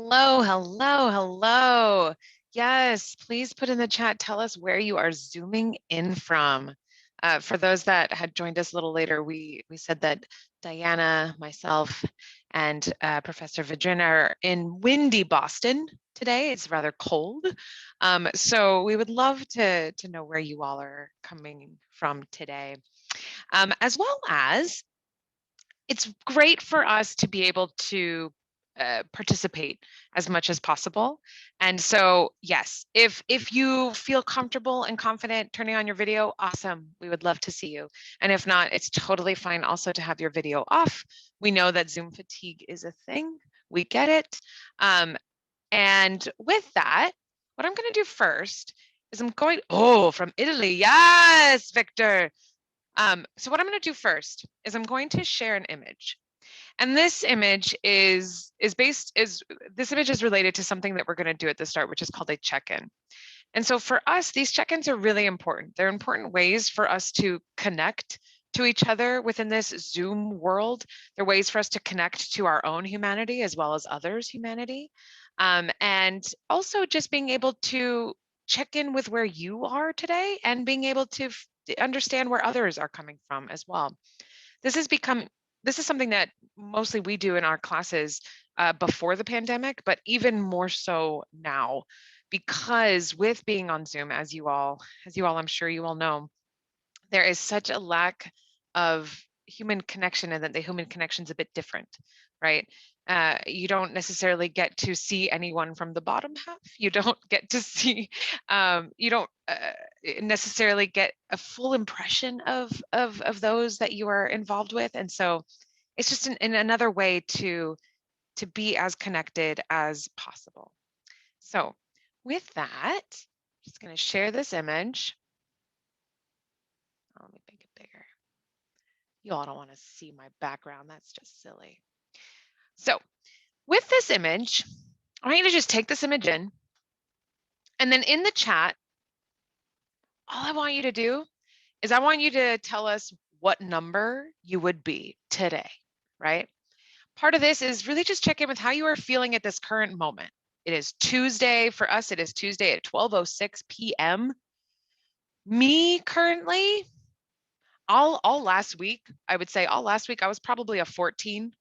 Hello, hello, hello. Yes, please put in the chat, tell us where you are zooming in from. For those that had joined us a little later, we said that Diana, myself, and Professor Vidrin are in windy Boston today. It's rather cold. So we would love to know where you all are coming from today. As well as it's great for us to be able to participate as much as possible. And so, yes, if you feel comfortable and confident turning on your video, awesome. We would love to see you. And if not, it's totally fine also to have your video off. We know that Zoom fatigue is a thing. We get it. And with that, what I'm going to do first is I'm going, from Italy. Yes, Victor. So what I'm going to do first is I'm going to share an image. And this image is related to something that we're going to do at the start, which is called a check-in. And so for us, these check-ins are really important. They're important ways for us to connect to each other within this Zoom world. They're ways for us to connect to our own humanity as well as others' humanity. And also just being able to check in with where you are today and being able to understand where others are coming from as well. This is something that mostly we do in our classes before the pandemic, but even more so now, because with being on Zoom, as you all, I'm sure you all know, there is such a lack of human connection, and that the human connection is a bit different, right? You don't necessarily get to see anyone from the bottom half. You don't get to see, you don't necessarily get a full impression of those that you are involved with. And so it's just in another way to be as connected as possible. So with that, I'm just going to share this image. Let me make it bigger. You all don't want to see my background. That's just silly. So with this image, I want you to just take this image in, and then in the chat, all I want you to do is I want you to tell us what number you would be today, right? Part of this is really just check in with how you are feeling at this current moment. It is Tuesday. For us, it is Tuesday at 12:06 p.m. Me currently, all last week, I would say all last week, I was probably a 14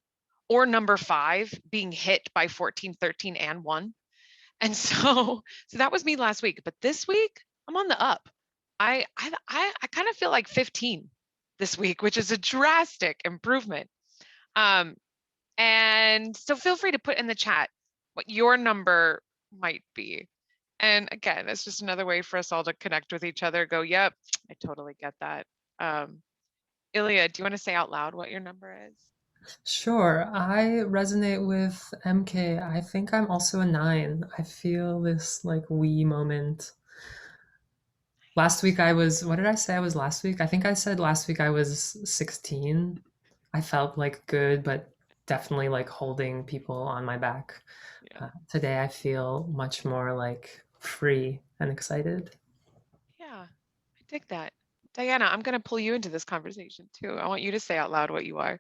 or number 5 being hit by 14, 13, and 1. And so that was me last week. But this week, I'm on the up. I kind of feel like 15 this week, which is a drastic improvement. And so feel free to put in the chat what your number might be. And again, it's just another way for us all to connect with each other. Go, yep, I totally get that. Ilya, do you want to say out loud what your number is? Sure, I resonate with MK. I think I'm also a 9. I feel this like we moment. Last week I was, what did I say I was last week? I think I said last week I was 16. I felt like good, but definitely like holding people on my back. Yeah. Today I feel much more like free and excited. Yeah, I dig that. Diana, I'm going to pull you into this conversation too. I want you to say out loud what you are.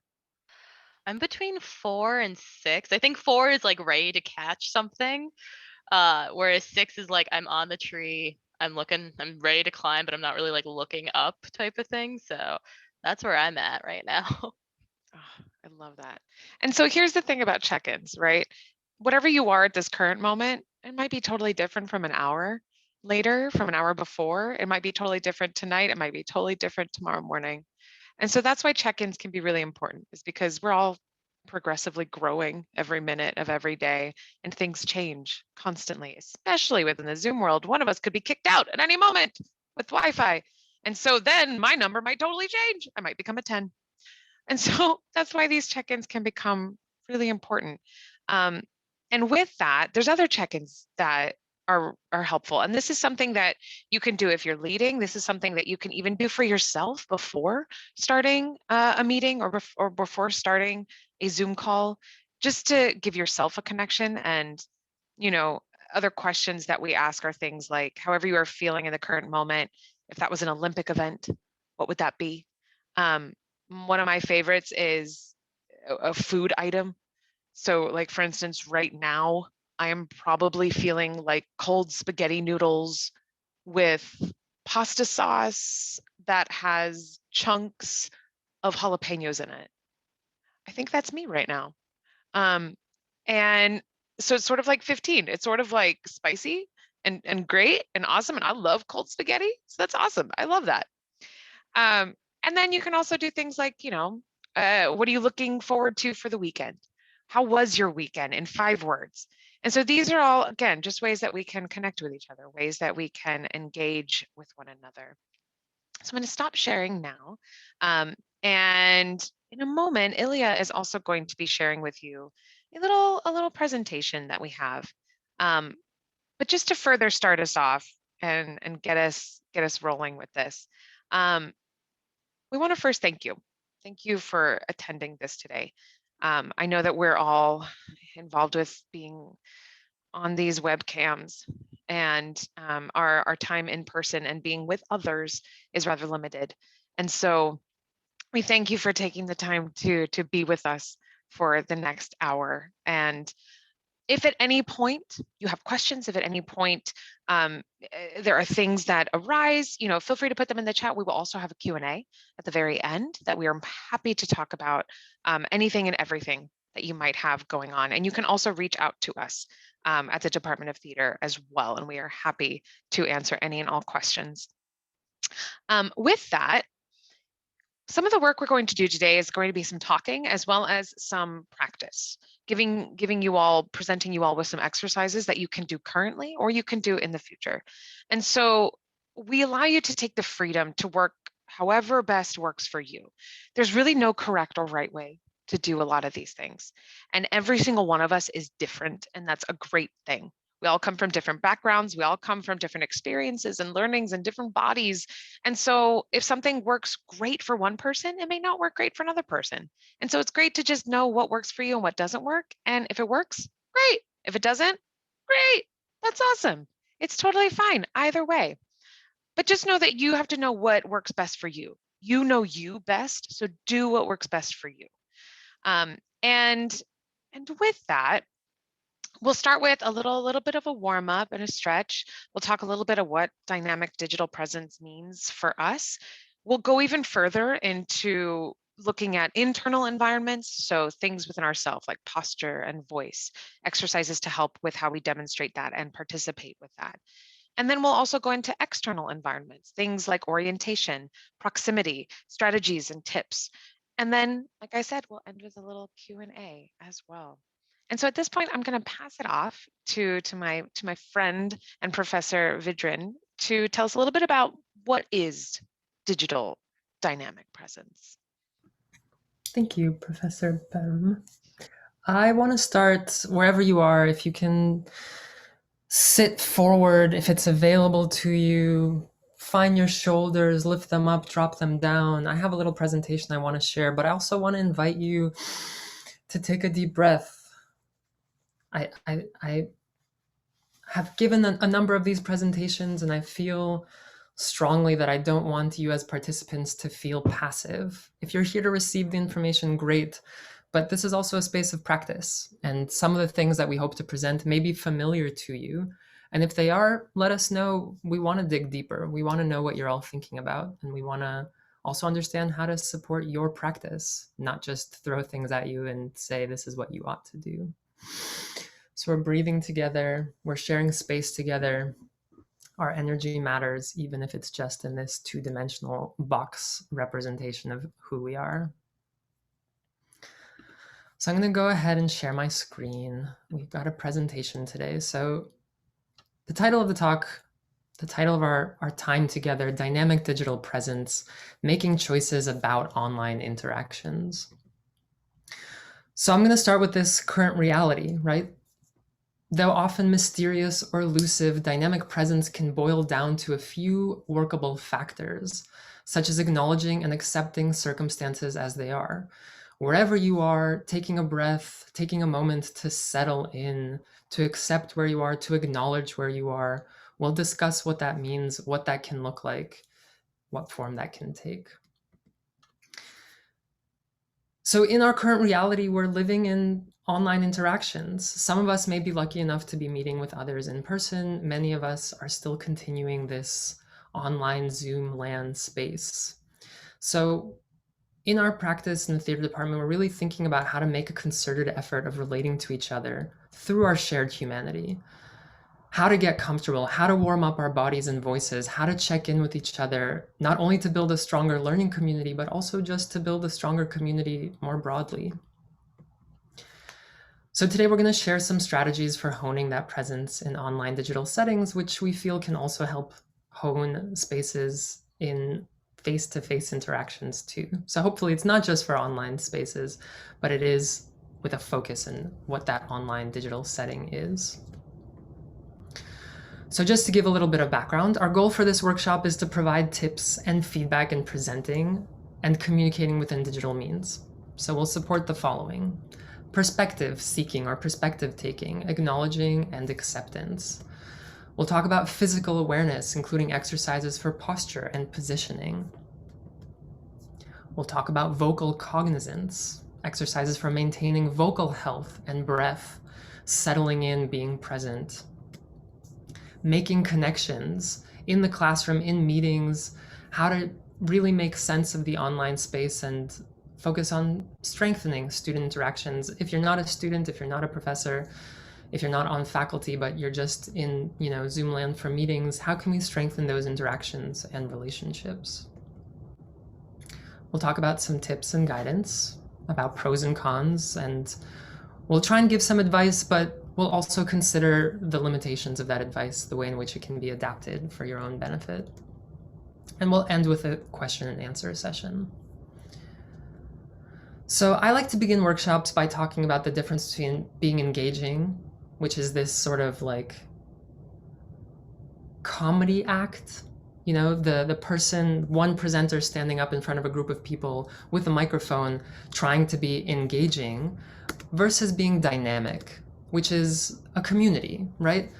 I'm between 4 and 6. I think 4 is like ready to catch something, whereas 6 is like I'm on the tree, I'm ready to climb, but I'm not really like looking up type of thing. So that's where I'm at right now. Oh, I love that. And so here's the thing about check-ins, right? Whatever you are at this current moment, it might be totally different from an hour later, from an hour before. It might be totally different tonight. It might be totally different tomorrow morning. And so that's why check-ins can be really important, is because we're all progressively growing every minute of every day, and things change constantly, especially within the Zoom world. One of us could be kicked out at any moment with Wi-Fi. And so then my number might totally change. I might become a 10. And so that's why these check-ins can become really important. And with that, there's other check-ins that are helpful. And this is something that you can do if you're leading. This is something that you can even do for yourself before starting a meeting or before starting a Zoom call, just to give yourself a connection. And, other questions that we ask are things like, however you are feeling in the current moment, if that was an Olympic event, what would that be? One of my favorites is a food item. So like, for instance, right now, I am probably feeling like cold spaghetti noodles with pasta sauce that has chunks of jalapenos in it. I think that's me right now. And so it's sort of like 15. It's sort of like spicy and great and awesome. And I love cold spaghetti. So that's awesome. I love that. And then you can also do things like, what are you looking forward to for the weekend? How was your weekend in 5 words? And so these are all, again, just ways that we can connect with each other, ways that we can engage with one another. So I'm going to stop sharing now. And in a moment, Ilya is also going to be sharing with you a little presentation that we have. But just to further start us off and get us rolling with this, we want to first thank you. Thank you for attending this today. I know that we're all involved with being on these webcams, and our time in person and being with others is rather limited. And so we thank you for taking the time to be with us for the next hour. And if at any point you have questions, if at any point there are things that arise, feel free to put them in the chat. We will also have a Q&A at the very end that we are happy to talk about anything and everything that you might have going on. And you can also reach out to us at the Department of Theater as well, and we are happy to answer any and all questions. With that, some of the work we're going to do today is going to be some talking as well as some practice, presenting you all with some exercises that you can do currently or you can do in the future. And so we allow you to take the freedom to work however best works for you. There's really no correct or right way to do a lot of these things. And every single one of us is different, and that's a great thing. We all come from different backgrounds. We all come from different experiences and learnings and different bodies. And so if something works great for one person, it may not work great for another person. And so it's great to just know what works for you and what doesn't work. And if it works, great. If it doesn't, great. That's awesome. It's totally fine either way. But just know that you have to know what works best for you. You know you best, so do what works best for you. And with that, we'll start with a little bit of a warm up and a stretch. We'll talk a little bit of what dynamic digital presence means for us. We'll go even further into looking at internal environments, so things within ourselves like posture and voice, exercises to help with how we demonstrate that and participate with that. And then we'll also go into external environments, things like orientation, proximity, strategies, and tips. And then, like I said, we'll end with a little Q&A as well. And so at this point, I'm going to pass it off to my friend and Professor Vidrin to tell us a little bit about what is digital dynamic presence. Thank you, Professor Boehm. I want to start wherever you are. If you can sit forward, if it's available to you, find your shoulders, lift them up, drop them down. I have a little presentation I want to share, but I also want to invite you to take a deep breath. I have given a number of these presentations, and I feel strongly that I don't want you as participants to feel passive. If you're here to receive the information, great, but this is also a space of practice, and some of the things that we hope to present may be familiar to you. And if they are, let us know. We want to dig deeper. We want to know what you're all thinking about, and we want to also understand how to support your practice, not just throw things at you and say, this is what you ought to do. So we're breathing together, we're sharing space together. Our energy matters, even if it's just in this two-dimensional box representation of who we are. So I'm going to go ahead and share my screen. We've got a presentation today. So the title of the talk, the title of our time together, Dynamic Digital Presence, Making Choices About Online Interactions. So I'm going to start with this current reality, right? Though often mysterious or elusive, dynamic presence can boil down to a few workable factors, such as acknowledging and accepting circumstances as they are. Wherever you are, taking a breath, taking a moment to settle in, to accept where you are, to acknowledge where you are. We'll discuss what that means, what that can look like, what form that can take. So in our current reality, we're living in online interactions. Some of us may be lucky enough to be meeting with others in person. Many of us are still continuing this online Zoom land space. So in our practice in the theater department, we're really thinking about how to make a concerted effort of relating to each other through our shared humanity. How to get comfortable, how to warm up our bodies and voices, how to check in with each other, not only to build a stronger learning community, but also just to build a stronger community more broadly. So today we're going to share some strategies for honing that presence in online digital settings, which we feel can also help hone spaces in face-to-face interactions too. So hopefully it's not just for online spaces, but it is with a focus in what that online digital setting is. So just to give a little bit of background, our goal for this workshop is to provide tips and feedback in presenting and communicating within digital means. So we'll support the following: perspective seeking or perspective taking, acknowledging and acceptance. We'll talk about physical awareness, including exercises for posture and positioning. We'll talk about vocal cognizance, exercises for maintaining vocal health and breath, settling in, being present. Making connections in the classroom, in meetings, how to really make sense of the online space and focus on strengthening student interactions. If you're not a student, if you're not a professor, if you're not on faculty, but you're just in, Zoom land for meetings, how can we strengthen those interactions and relationships? We'll talk about some tips and guidance about pros and cons, and we'll try and give some advice, but we'll also consider the limitations of that advice, the way in which it can be adapted for your own benefit. And we'll end with a question and answer session. So I like to begin workshops by talking about the difference between being engaging, which is this sort of like comedy act, the person, one presenter standing up in front of a group of people with a microphone trying to be engaging, versus being dynamic, which is a community, right?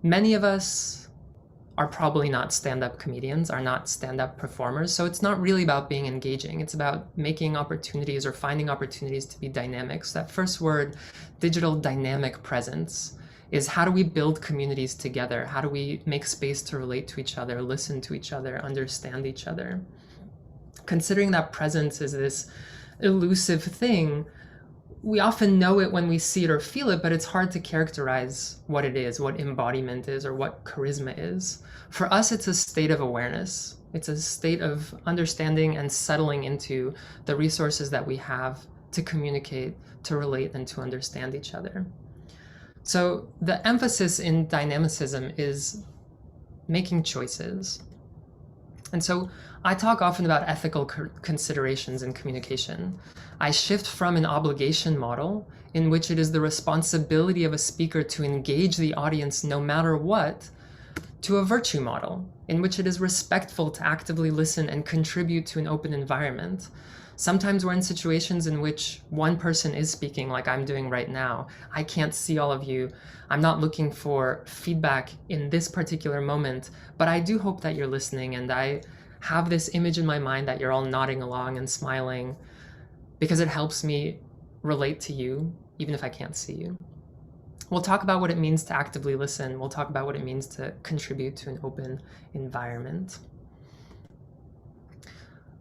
Many of us are probably not stand-up comedians, are not stand-up performers, so it's not really about being engaging. It's about making opportunities or finding opportunities to be dynamic. So that first word, digital dynamic presence, is how do we build communities together? How do we make space to relate to each other, listen to each other, understand each other? Considering that presence is this elusive thing, we often know it when we see it or feel it, but it's hard to characterize what it is, what embodiment is, or what charisma is. For us, it's a state of awareness. It's a state of understanding and settling into the resources that we have to communicate, to relate, and to understand each other. So the emphasis in dynamicism is making choices. And so I talk often about ethical considerations in communication. I shift from an obligation model, in which it is the responsibility of a speaker to engage the audience no matter what, to a virtue model, in which it is respectful to actively listen and contribute to an open environment. Sometimes we're in situations in which one person is speaking, like I'm doing right now. I can't see all of you. I'm not looking for feedback in this particular moment, but I do hope that you're listening, and I have this image in my mind that you're all nodding along and smiling, because it helps me relate to you, even if I can't see you. We'll talk about what it means to actively listen. We'll talk about what it means to contribute to an open environment.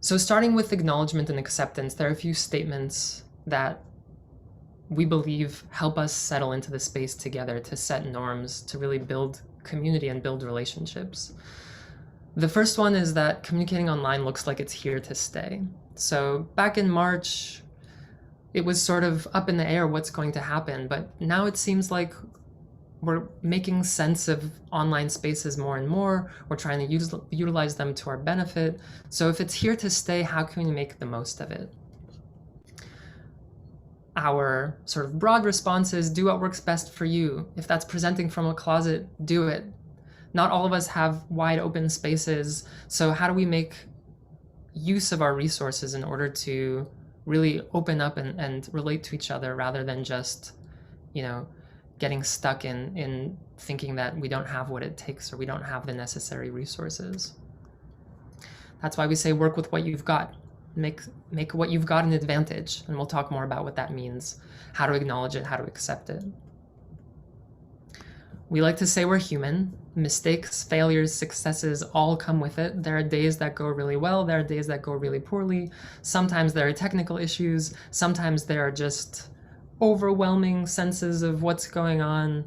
So starting with acknowledgement and acceptance, there are a few statements that we believe help us settle into the space together, to set norms, to really build community and build relationships. The first one is that communicating online looks like it's here to stay. So back in March, it was sort of up in the air what's going to happen, but now it seems like we're making sense of online spaces more and more. We're trying to utilize them to our benefit. So if it's here to stay, how can we make the most of it? Our sort of broad response is do what works best for you. If that's presenting from a closet, do it. Not all of us have wide open spaces. So how do we make use of our resources in order to really open up and relate to each other, rather than just, getting stuck in thinking that we don't have what it takes or we don't have the necessary resources. That's why we say work with what you've got. Make what you've got an advantage, and we'll talk more about what that means, how to acknowledge it, how to accept it. We like to say we're human. Mistakes, failures, successes all come with it. There are days that go really well, there are days that go really poorly. Sometimes there are technical issues, sometimes there are just overwhelming senses of what's going on.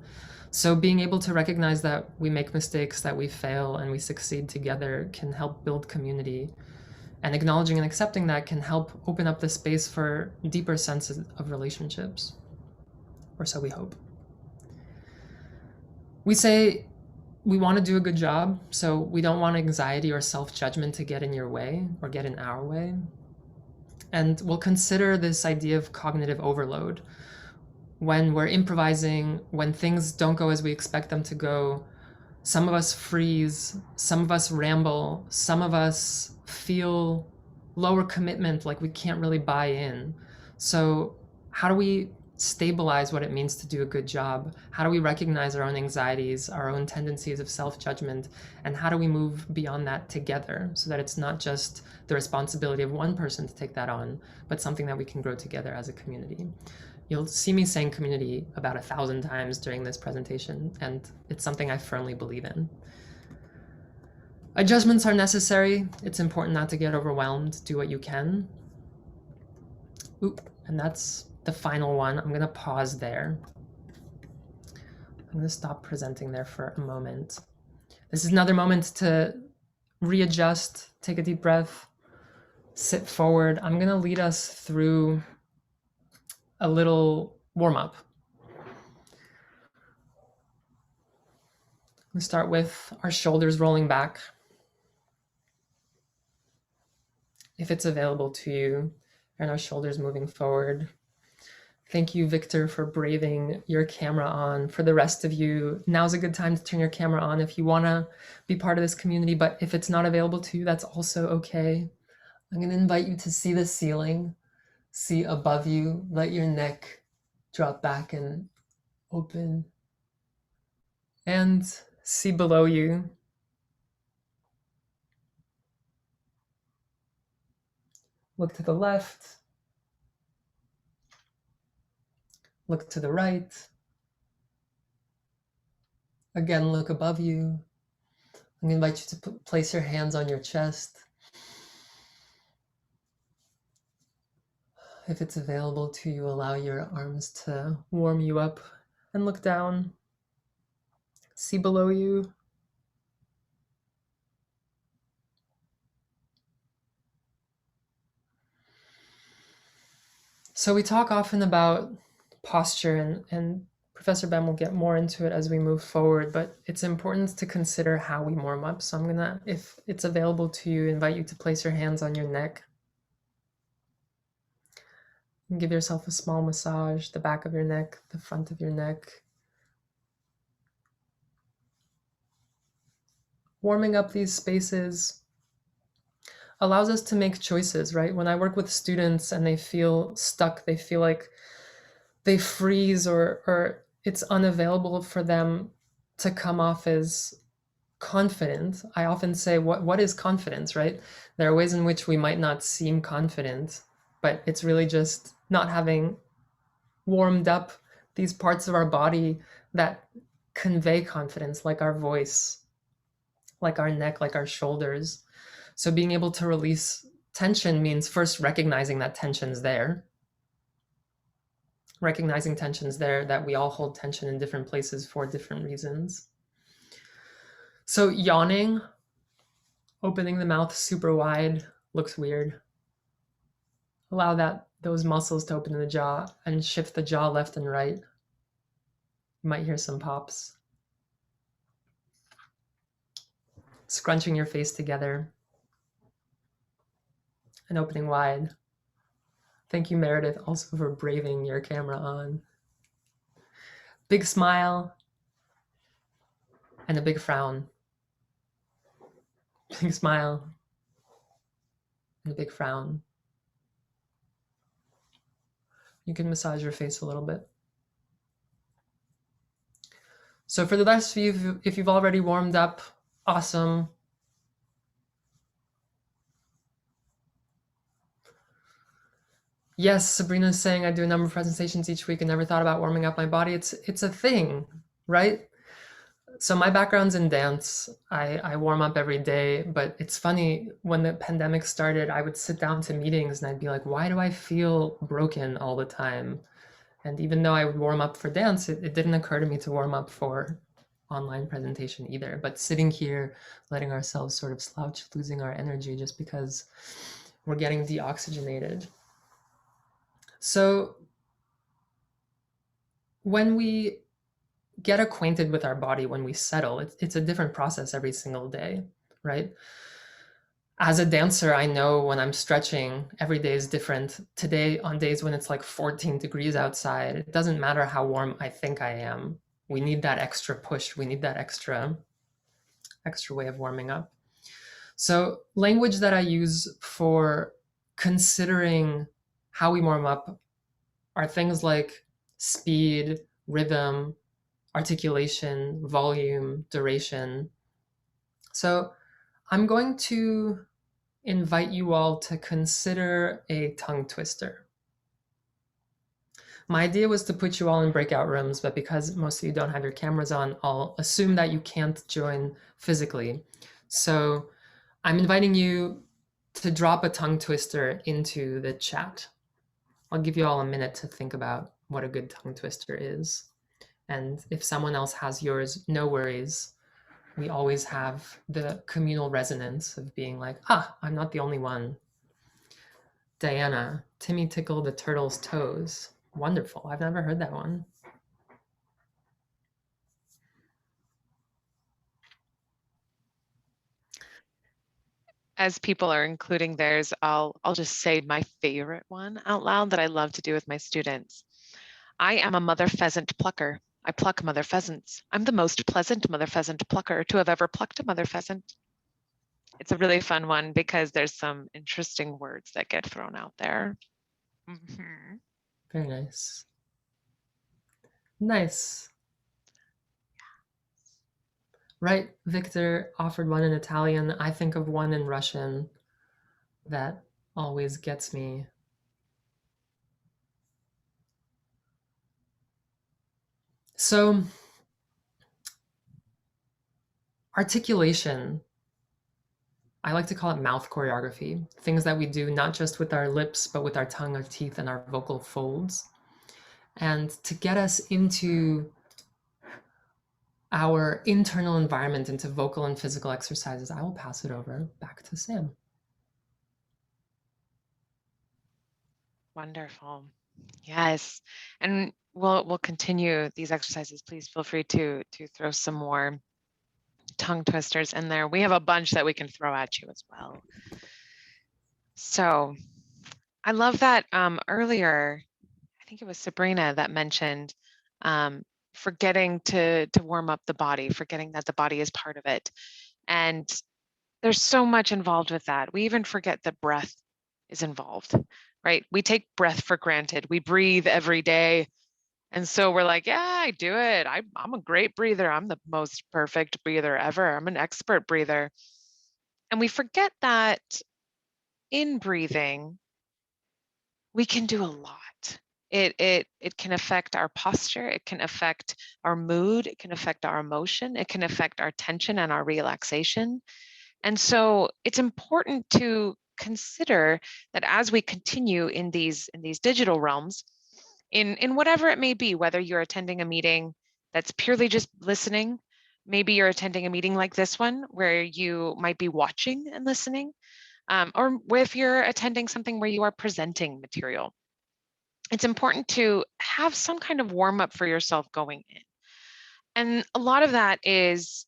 So being able to recognize that we make mistakes, that we fail, and we succeed together can help build community. And acknowledging and accepting that can help open up the space for deeper senses of relationships. Or so we hope. We say we want to do a good job, so we don't want anxiety or self-judgment to get in your way or get in our way. And we'll consider this idea of cognitive overload. When we're improvising, when things don't go as we expect them to go, some of us freeze, some of us ramble, some of us feel lower commitment, like we can't really buy in. So how do we stabilize what it means to do a good job? How do we recognize our own anxieties, our own tendencies of self-judgment, and how do we move beyond that together so that it's not just the responsibility of one person to take that on, but something that we can grow together as a community? You'll see me saying community about 1,000 times during this presentation, and it's something I firmly believe in. Adjustments are necessary. It's important not to get overwhelmed. Do what you can. And that's the final one. I'm gonna pause there. I'm gonna stop presenting there for a moment. This is another moment to readjust, take a deep breath, sit forward. I'm gonna lead us through a little warm-up. We start with our shoulders rolling back. If it's available to you, and our shoulders moving forward. Thank you, Victor, for braving your camera on. For the rest of you, now's a good time to turn your camera on if you wanna be part of this community, but if it's not available to you, that's also okay. I'm gonna invite you to see the ceiling, see above you, let your neck drop back and open, and see below you. Look to the left, look to the right. Again, look above you. I'm gonna invite you to place your hands on your chest. If it's available to you, allow your arms to warm you up and look down. See below you. So we talk often about posture, and Professor Boehm will get more into it as we move forward, but it's important to consider how we warm up. So I'm gonna, if it's available to you, invite you to place your hands on your neck. And give yourself a small massage, the back of your neck, the front of your neck. Warming up these spaces allows us to make choices, right? When I work with students and they feel stuck, they feel like they freeze or it's unavailable for them to come off as confident. I often say, what is confidence, right? There are ways in which we might not seem confident, but it's really just not having warmed up these parts of our body that convey confidence, like our voice, like our neck, like our shoulders. So being able to release tension means first recognizing that tension's there. Recognizing tension's there, that we all hold tension in different places for different reasons. So yawning, opening the mouth super wide, looks weird. Allow those muscles to open in the jaw and shift the jaw left and right. You might hear some pops. Scrunching your face together and opening wide. Thank you, Meredith, also for braving your camera on. Big smile and a big frown. Big smile and a big frown. You can massage your face a little bit. So for the rest of you, if you've already warmed up, awesome. Yes, Sabrina's saying I do a number of presentations each week and never thought about warming up my body. It's a thing, right? So my background's in dance. I warm up every day, but it's funny, when the pandemic started, I would sit down to meetings and I'd be like, why do I feel broken all the time? And even though I would warm up for dance, it didn't occur to me to warm up for online presentation either. But sitting here, letting ourselves sort of slouch, losing our energy just because we're getting deoxygenated. So when we get acquainted with our body, when we settle, it's a different process every single day, right? As a dancer, I know when I'm stretching, every day is different. Today, on days when it's like 14 degrees outside, it doesn't matter how warm I think I am. We need that extra push. We need that extra way of warming up. So language that I use for considering how we warm up are things like speed, rhythm, articulation, volume, duration. So I'm going to invite you all to consider a tongue twister. My idea was to put you all in breakout rooms, but because most of you don't have your cameras on, I'll assume that you can't join physically. So I'm inviting you to drop a tongue twister into the chat. I'll give you all a minute to think about what a good tongue twister is. And if someone else has yours, no worries. We always have the communal resonance of being like, I'm not the only one. Diana, Timmy tickled the turtle's toes. Wonderful. I've never heard that one. As people are including theirs, I'll just say my favorite one out loud that I love to do with my students. I am a mother pheasant plucker. I pluck mother pheasants. I'm the most pleasant mother pheasant plucker to have ever plucked a mother pheasant. It's a really fun one because there's some interesting words that get thrown out there. Mm-hmm. Very nice. Nice. Right, Victor offered one in Italian. I think of one in Russian that always gets me. So, articulation, I like to call it mouth choreography, things that we do not just with our lips, but with our tongue, our teeth, and our vocal folds. And to get us into our internal environment, into vocal and physical exercises, I will pass it over back to Sam. Wonderful. Yes. And we'll continue these exercises. Please feel free to throw some more tongue twisters in there. We have a bunch that we can throw at you as well. So I love that earlier, I think it was Sabrina that mentioned forgetting to warm up the body, forgetting that the body is part of it. And there's so much involved with that. We even forget that breath is involved, right? We take breath for granted. We breathe every day. And so we're like, yeah, I do it. I'm a great breather. I'm the most perfect breather ever. I'm an expert breather. And we forget that in breathing, we can do a lot. It can affect our posture. It can affect our mood. It can affect our emotion. It can affect our tension and our relaxation. And so it's important to consider that as we continue in these digital realms, in whatever it may be, whether you're attending a meeting that's purely just listening, maybe you're attending a meeting like this one where you might be watching and listening, or if you're attending something where you are presenting material, it's important to have some kind of warm up for yourself going in. And a lot of that is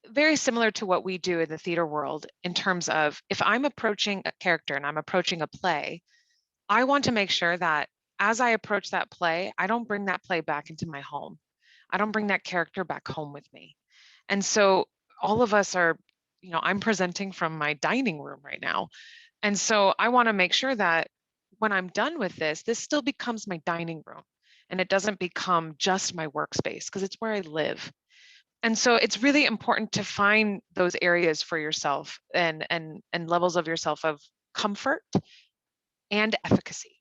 very similar to what we do in the theater world in terms of if I'm approaching a character and I'm approaching a play, I want to make sure that as I approach that play, I don't bring that play back into my home. I don't bring that character back home with me. And so all of us are, I'm presenting from my dining room right now. And so I want to make sure that when I'm done with this still becomes my dining room and it doesn't become just my workspace because it's where I live. And so it's really important to find those areas for yourself and levels of yourself of comfort and efficacy,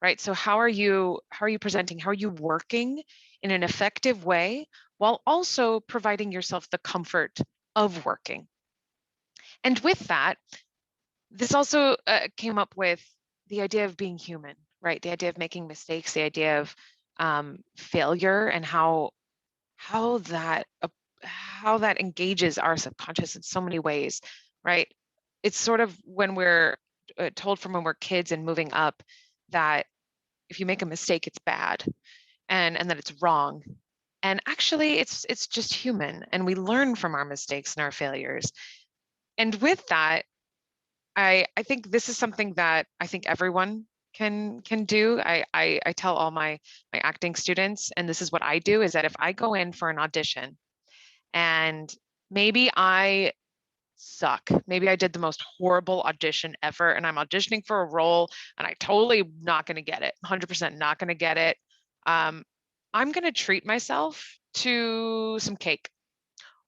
right? So how are you presenting? How are you working in an effective way while also providing yourself the comfort of working? And with that, this also came up with the idea of being human, right? The idea of making mistakes, the idea of failure, and how that engages our subconscious in so many ways, right? It's sort of when we're told from when we're kids and moving up that if you make a mistake, it's bad, and that it's wrong. And actually, it's just human, and we learn from our mistakes and our failures. And with that, I think this is something that I think everyone can do. I tell all my acting students, and this is what I do, is that if I go in for an audition and maybe I suck, maybe I did the most horrible audition ever, and I'm auditioning for a role and I totally not going to get it, 100% not going to get it, I'm going to treat myself to some cake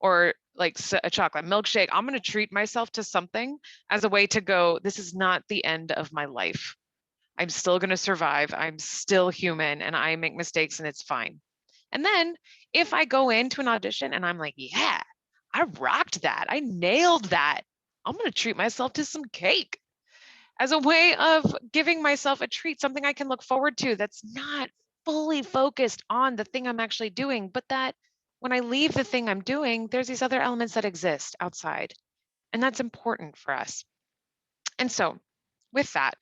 or like a chocolate milkshake. I'm going to treat myself to something as a way to go, this is not the end of my life. I'm still going to survive. I'm still human and I make mistakes and it's fine. And then if I go into an audition and I'm like, yeah, I rocked that, I nailed that, I'm going to treat myself to some cake as a way of giving myself a treat, something I can look forward to that's not fully focused on the thing I'm actually doing, but that when I leave the thing I'm doing, there's these other elements that exist outside. And that's important for us. And so with that,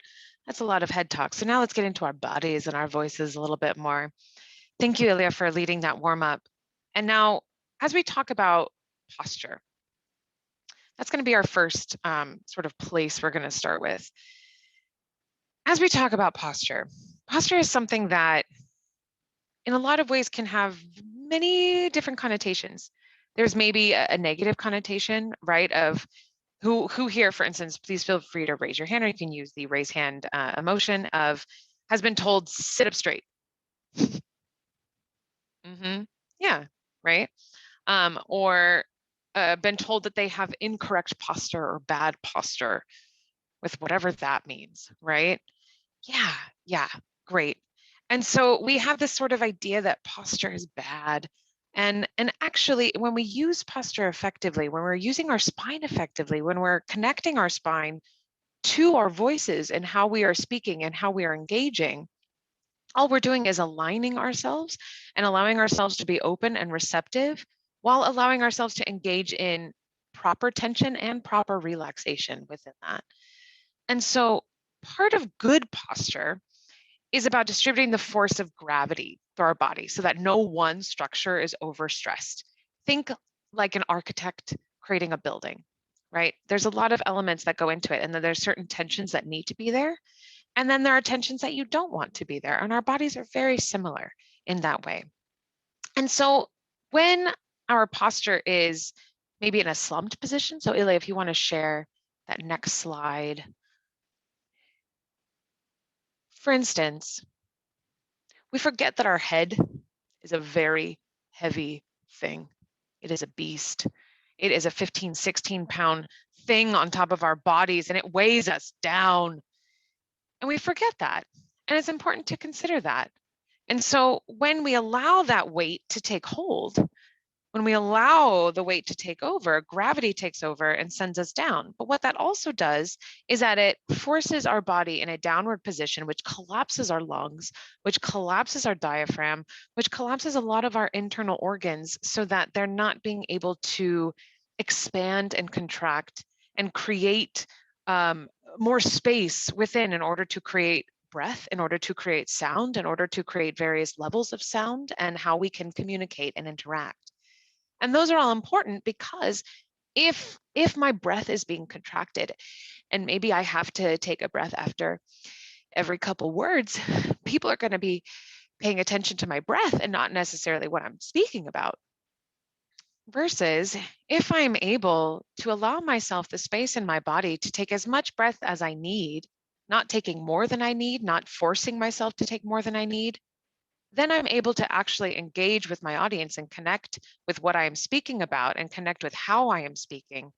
that's a lot of head talk. So now let's get into our bodies and our voices a little bit more. Thank you, Ilya, for leading that warm up. And now, as we talk about posture, that's going to be our first sort of place we're going to start with. As we talk about posture, posture is something that in a lot of ways can have many different connotations. There's maybe a negative connotation, right? Of who here, for instance, please feel free to raise your hand, or you can use the raise hand emotion of has been told sit up straight. Yeah, right. Or been told that they have incorrect posture or bad posture, with whatever that means, right? Yeah, great. And so we have this sort of idea that posture is bad. And actually, when we use posture effectively, when we're using our spine effectively, when we're connecting our spine to our voices and how we are speaking and how we are engaging, all we're doing is aligning ourselves and allowing ourselves to be open and receptive while allowing ourselves to engage in proper tension and proper relaxation within that. And so part of good posture is about distributing the force of gravity through our body so that no one structure is overstressed. Think like an architect creating a building, right? There's a lot of elements that go into it, and then there's certain tensions that need to be there. And then there are tensions that you don't want to be there. And our bodies are very similar in that way. And so when our posture is maybe in a slumped position, so Ilya, if you want to share that next slide. For instance, we forget that our head is a very heavy thing. It is a beast. It is a 15, 16-pound thing on top of our bodies, and it weighs us down. And we forget that. And it's important to consider that. And so when we allow that weight to take hold, when we allow the weight to take over, gravity takes over and sends us down. But what that also does is that it forces our body in a downward position, which collapses our lungs, which collapses our diaphragm, which collapses a lot of our internal organs so that they're not being able to expand and contract and create more space within in order to create breath, in order to create sound, in order to create various levels of sound and how we can communicate and interact. And those are all important because if my breath is being contracted and maybe I have to take a breath after every couple words, people are going to be paying attention to my breath and not necessarily what I'm speaking about. Versus if I'm able to allow myself the space in my body to take as much breath as I need, not taking more than I need, not forcing myself to take more than I need, then I'm able to actually engage with my audience and connect with what I am speaking about and connect with how I am speaking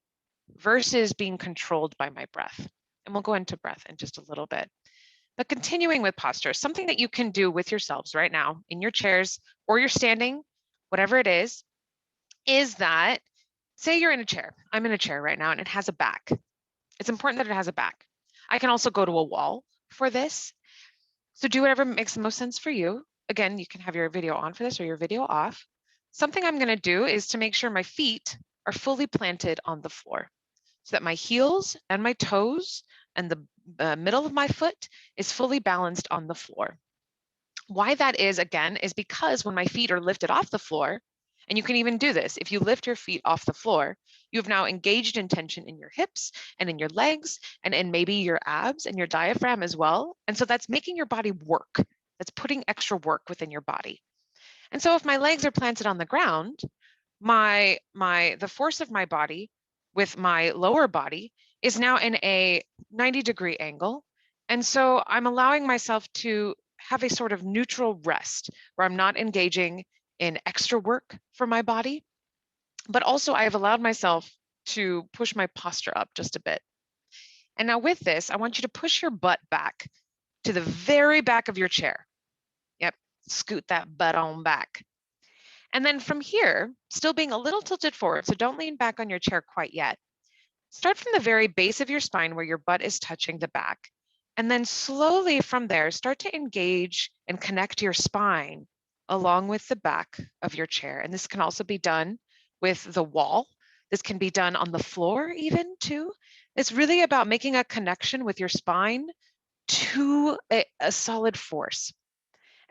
versus being controlled by my breath. And we'll go into breath in just a little bit. But continuing with posture, something that you can do with yourselves right now in your chairs or you're standing, whatever it is that, say you're in a chair. I'm in a chair right now and it has a back. It's important that it has a back. I can also go to a wall for this. So do whatever makes the most sense for you. Again, you can have your video on for this or your video off. Something I'm going to do is to make sure my feet are fully planted on the floor so that my heels and my toes and the middle of my foot is fully balanced on the floor. Why that is, again, is because when my feet are lifted off the floor, and you can even do this, if you lift your feet off the floor, you've now engaged in tension in your hips and in your legs and in maybe your abs and your diaphragm as well. And so that's making your body work. That's putting extra work within your body. And so if my legs are planted on the ground, the force of my body with my lower body is now in a 90-degree angle. And so I'm allowing myself to have a sort of neutral rest where I'm not engaging in extra work for my body, but also I have allowed myself to push my posture up just a bit. And now with this, I want you to push your butt back to the very back of your chair. Yep, scoot that butt on back. And then from here, still being a little tilted forward, so don't lean back on your chair quite yet. Start from the very base of your spine where your butt is touching the back. And then slowly from there, start to engage and connect your spine along with the back of your chair. And this can also be done with the wall. This can be done on the floor even too. It's really about making a connection with your spine to a solid force.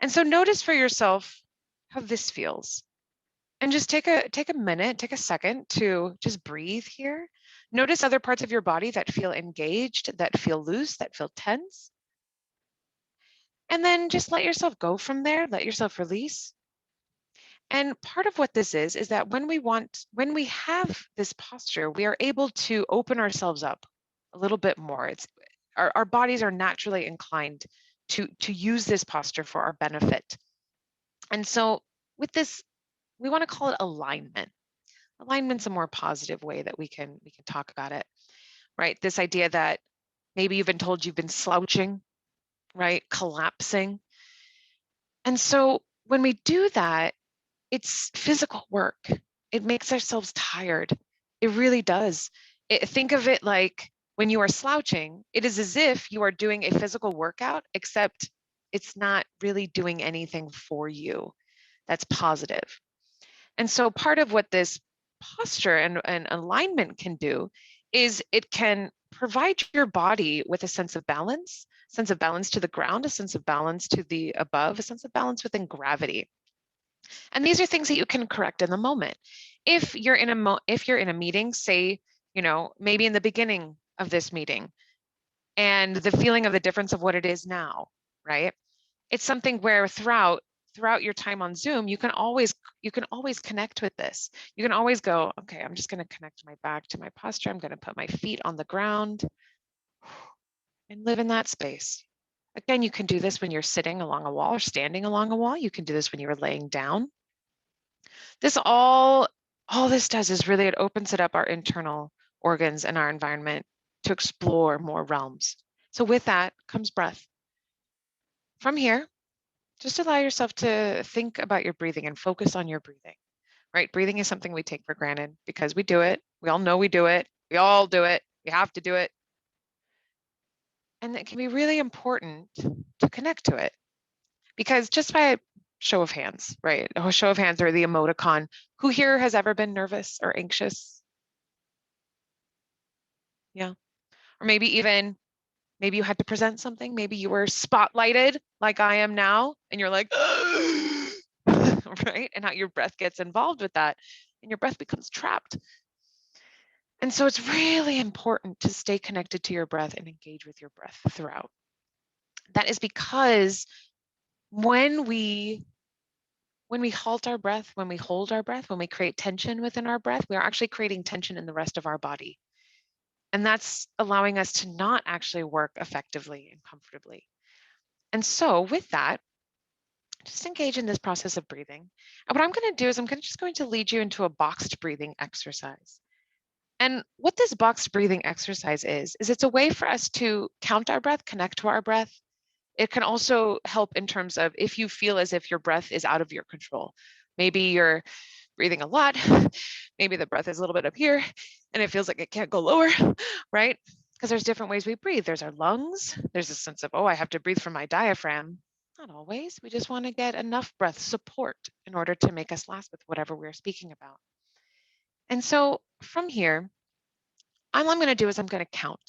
And so notice for yourself how this feels. And just take a minute, take a second to just breathe here. Notice other parts of your body that feel engaged, that feel loose, that feel tense. And then just let yourself go from there, let yourself release. And part of what this is that when we have this posture, we are able to open ourselves up a little bit more. It's our bodies are naturally inclined to use this posture for our benefit. And so with this, we want to call it alignment. Alignment's a more positive way that we can talk about it, right? This idea that maybe you've been told you've been slouching, right? Collapsing. And so when we do that, it's physical work. It makes ourselves tired. It really does. Think of it like when you are slouching, it is as if you are doing a physical workout, except it's not really doing anything for you that's positive. And so part of what this posture and alignment can do is it can provide your body with a sense of balance to the ground, a sense of balance to the above, a sense of balance within gravity. And these are things that you can correct in the moment. If you're in a meeting, say, maybe in the beginning of this meeting, and the feeling of the difference of what it is now, right? It's something where throughout your time on Zoom, you can always connect with this. You can always go, okay, I'm just going to connect my back to my posture. I'm going to put my feet on the ground and live in that space. Again, you can do this when you're sitting along a wall or standing along a wall. You can do this when you're laying down. This all this does is really, it opens it up our internal organs and our environment to explore more realms. So with that comes breath. From here, just allow yourself to think about your breathing and focus on your breathing, right? Breathing is something we take for granted because we do it. We all know we do it. We all do it. We have to do it. And it can be really important to connect to it because just by a show of hands, right? A show of hands or the emoticon, who here has ever been nervous or anxious? Yeah. Or maybe you had to present something. Maybe you were spotlighted like I am now and you're like, right? And how your breath gets involved with that and your breath becomes trapped. And so it's really important to stay connected to your breath and engage with your breath throughout. That is because when we halt our breath, when we hold our breath, when we create tension within our breath, we are actually creating tension in the rest of our body. And that's allowing us to not actually work effectively and comfortably. And so with that, just engage in this process of breathing. And what I'm going to do is I'm just going to lead you into a boxed breathing exercise. And what this boxed breathing exercise is it's a way for us to count our breath, connect to our breath, It can also help in terms of if you feel as if your breath is out of your control. Maybe you're breathing a lot, maybe the breath is a little bit up here and it feels like it can't go lower, right? Because there's different ways we breathe. There's our lungs. There's a sense of, oh, I have to breathe from my diaphragm. Not always. We just want to get enough breath support in order to make us last with whatever we're speaking about. And so from here, all I'm going to do is I'm going to count.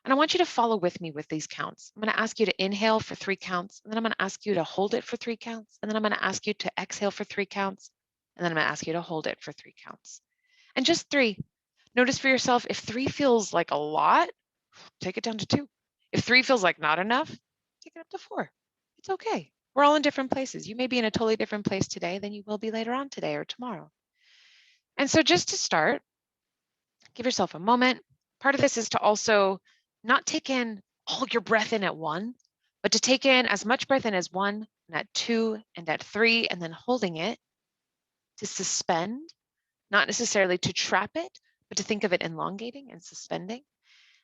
And I want you to follow with me with these counts. I'm going to ask you to inhale for 3 counts, and then I'm going to ask you to hold it for 3 counts, and then I'm going to ask you to exhale for 3 counts, and then I'm going to ask you to hold it for 3 counts. And just 3. Notice for yourself, if 3 feels like a lot, take it down to 2. If 3 feels like not enough, take it up to 4. It's okay. We're all in different places. You may be in a totally different place today than you will be later on today or tomorrow. And so just to start, give yourself a moment. Part of this is to also not take in all your breath in at 1, but to take in as much breath in as 1 and at 2 and at 3, and then holding it, to suspend, not necessarily to trap it, but to think of it elongating and suspending.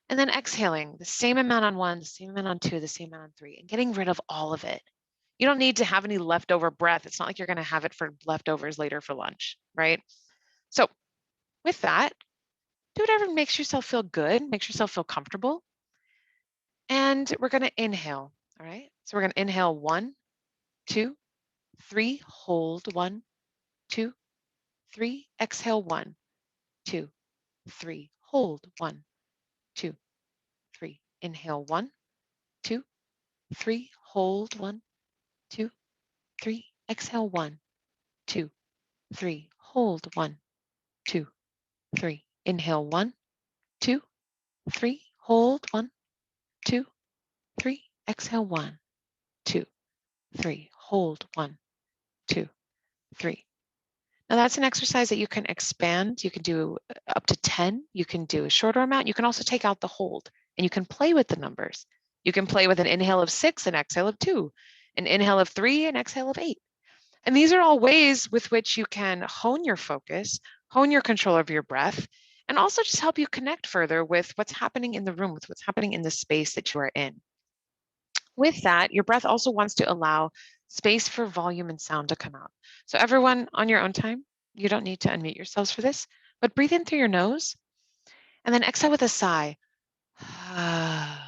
And then exhaling the same amount on 1, the same amount on 2, the same amount on 3, and getting rid of all of it. You don't need to have any leftover breath. It's not like you're going to have it for leftovers later for lunch, right? So with that, do whatever makes yourself feel good, makes yourself feel comfortable. And we're going to inhale, all right? So we're going to inhale 1, 2, 3, hold 1, 2, 3, exhale 1, 2, 3, hold 1, 2, 3, inhale 1, 2, 3, hold 1, 2, 3, exhale 1, 2, 3, hold 1, 2, 3, inhale 1, 2, 3, hold 1, 2, 3, exhale 1, 2, 3, hold 1, 2, 3. Now that's an exercise that you can expand. You can do up to 10. You can do a shorter amount. You can also take out the hold and you can play with the numbers. You can play with an inhale of 6, an exhale of 2, an inhale of 3, an exhale of 8. And these are all ways with which you can hone your focus, hone your control of your breath, and also just help you connect further with what's happening in the room, with what's happening in the space that you are in. With that, your breath also wants to allow space for volume and sound to come out. So everyone on your own time, you don't need to unmute yourselves for this, but breathe in through your nose and then exhale with a sigh. And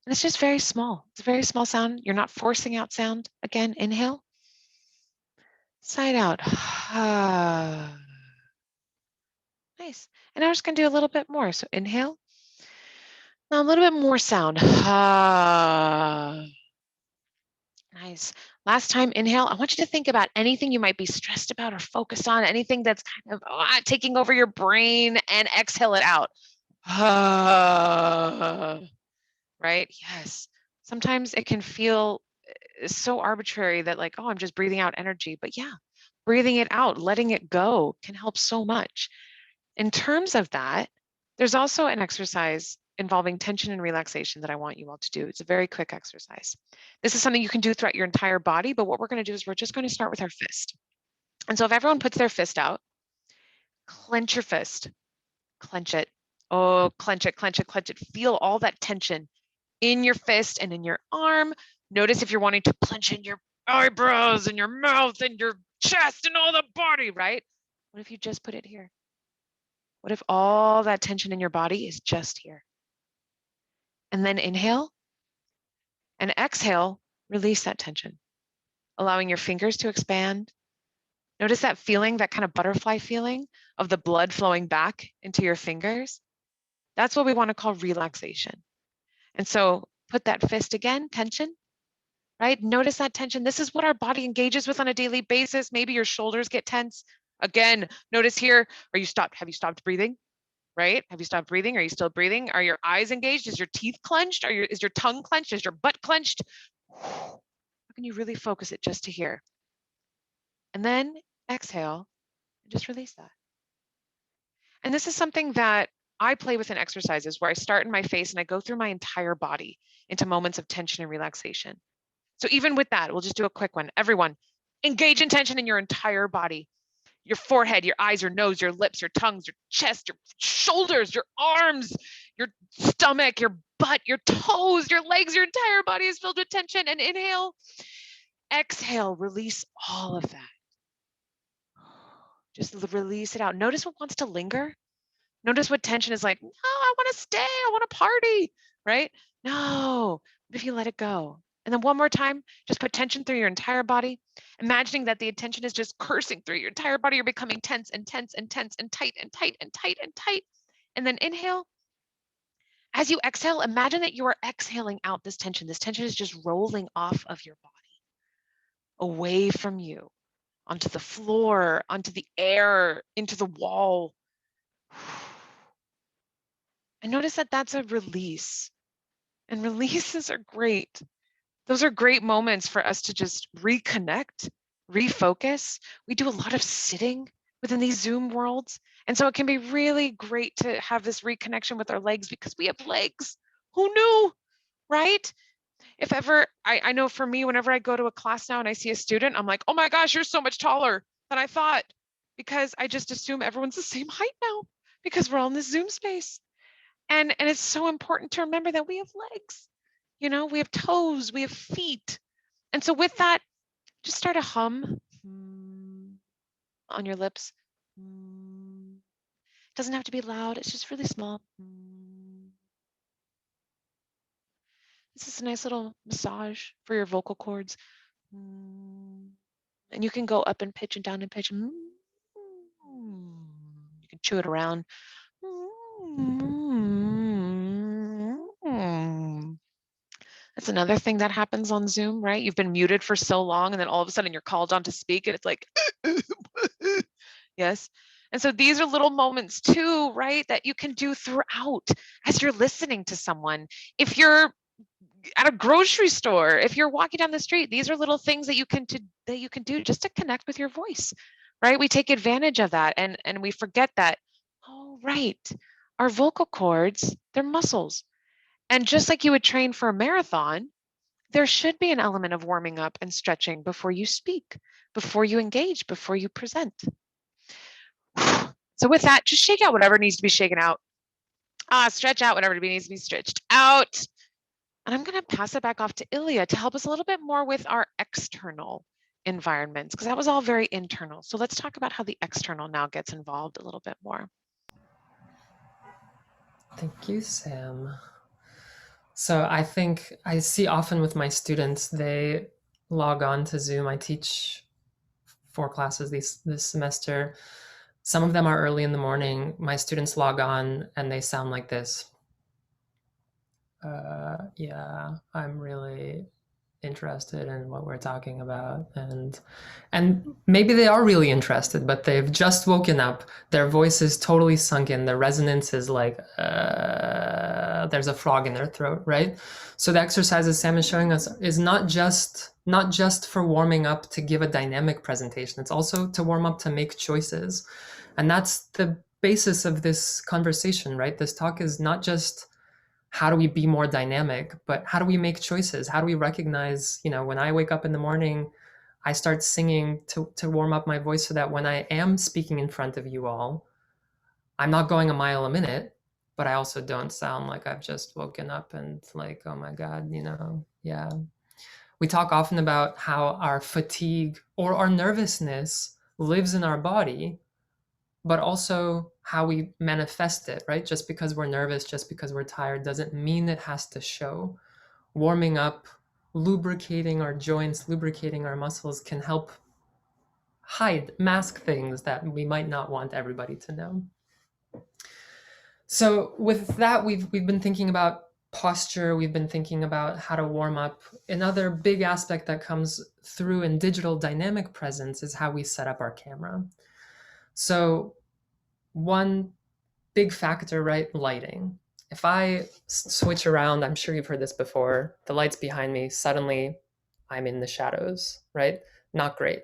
it's just very small. It's a very small sound. You're not forcing out sound. Again, inhale, sigh it out. Nice. And now we're just going to do a little bit more. So inhale. Now a little bit more sound. Nice. Last time, inhale. I want you to think about anything you might be stressed about or focused on, anything that's kind of taking over your brain, and exhale it out. Right? Yes. Sometimes it can feel so arbitrary that like, oh, I'm just breathing out energy. But yeah, breathing it out, letting it go can help so much. In terms of that, there's also an exercise involving tension and relaxation that I want you all to do. It's a very quick exercise. This is something you can do throughout your entire body, but what we're going to do is we're just going to start with our fist. And so if everyone puts their fist out, clench your fist, clench it. Oh, clench it, clench it, clench it. Feel all that tension in your fist and in your arm. Notice if you're wanting to clench in your eyebrows and your mouth and your chest and all the body, right? What if you just put it here? What if all that tension in your body is just here? And then inhale and exhale, release that tension, allowing your fingers to expand. Notice that feeling, that kind of butterfly feeling of the blood flowing back into your fingers. That's what we want to call relaxation. And so put that fist again, tension, right? Notice that tension. This is what our body engages with on a daily basis. Maybe your shoulders get tense. Again, notice here, are you stopped? Have you stopped breathing? Right? Have you stopped breathing? Are you still breathing? Are your eyes engaged? Is your teeth clenched? Is your tongue clenched? Is your butt clenched? How can you really focus it just to here? And then exhale and just release that. And this is something that I play with in exercises where I start in my face and I go through my entire body into moments of tension and relaxation. So even with that, we'll just do a quick one. Everyone, engage in tension in your entire body. Your forehead, your eyes, your nose, your lips, your tongues, your chest, your shoulders, your arms, your stomach, your butt, your toes, your legs, your entire body is filled with tension. And inhale, exhale, release all of that. Just release it out. Notice what wants to linger. Notice what tension is like, no, I want to stay. I want to party, right? No, what if you let it go? And then one more time, just put tension through your entire body, imagining that the tension is just coursing through your entire body. You're becoming tense and tense and tense and tight and tight and tight and tight. And then inhale. As you exhale, imagine that you are exhaling out this tension. This tension is just rolling off of your body, away from you, onto the floor, onto the air, into the wall. And notice that that's a release. And releases are great. Those are great moments for us to just reconnect, refocus. We do a lot of sitting within these Zoom worlds. And so it can be really great to have this reconnection with our legs because we have legs. Who knew, right? If ever, I know for me, whenever I go to a class now and I see a student, I'm like, oh my gosh, you're so much taller than I thought, because I just assume everyone's the same height now because we're all in this Zoom space. And it's so important to remember that we have legs, we have toes, we have feet. And so with that, just start a hum on your lips. It doesn't have to be loud, it's just really small. This is a nice little massage for your vocal cords. And you can go up in pitch and down in pitch. You can chew it around. That's another thing that happens on Zoom, right? You've been muted for so long and then all of a sudden you're called on to speak and it's like, yes. And so these are little moments too, right? That you can do throughout as you're listening to someone. If you're at a grocery store, if you're walking down the street, these are little things that you can do just to connect with your voice, right? We take advantage of that and we forget that, oh, right, our vocal cords, they're muscles. And just like you would train for a marathon, there should be an element of warming up and stretching before you speak, before you engage, before you present. So with that, just shake out whatever needs to be shaken out. Stretch out whatever needs to be stretched out. And I'm going to pass it back off to Ilya to help us a little bit more with our external environments, because that was all very internal. So let's talk about how the external now gets involved a little bit more. Thank you, Sam. So I think I see often with my students, they log on to Zoom. I teach 4 classes this semester. Some of them are early in the morning. My students log on and they sound like this. Yeah, I'm really interested in what we're talking about, and maybe they are really interested, but they've just woken up, their voice is totally sunken, the resonance is like there's a frog in their throat, right? So the exercises Sam is showing us is not just for warming up to give a dynamic presentation, it's also to warm up to make choices. And that's the basis of this conversation, right? This talk is not just how do we be more dynamic, but how do we make choices? How do we recognize, when I wake up in the morning, I start singing to warm up my voice so that when I am speaking in front of you all, I'm not going a mile a minute, but I also don't sound like I've just woken up and like, oh my God, yeah. We talk often about how our fatigue or our nervousness lives in our body, but also how we manifest it, right? Just because we're nervous, just because we're tired, doesn't mean it has to show. Warming up, lubricating our joints, lubricating our muscles can help mask things that we might not want everybody to know. So with that, we've been thinking about posture, we've been thinking about how to warm up. Another big aspect that comes through in digital dynamic presence is how we set up our camera. So one big factor, right? Lighting. If I switch around, I'm sure you've heard this before, the light's behind me, suddenly I'm in the shadows, right? Not great.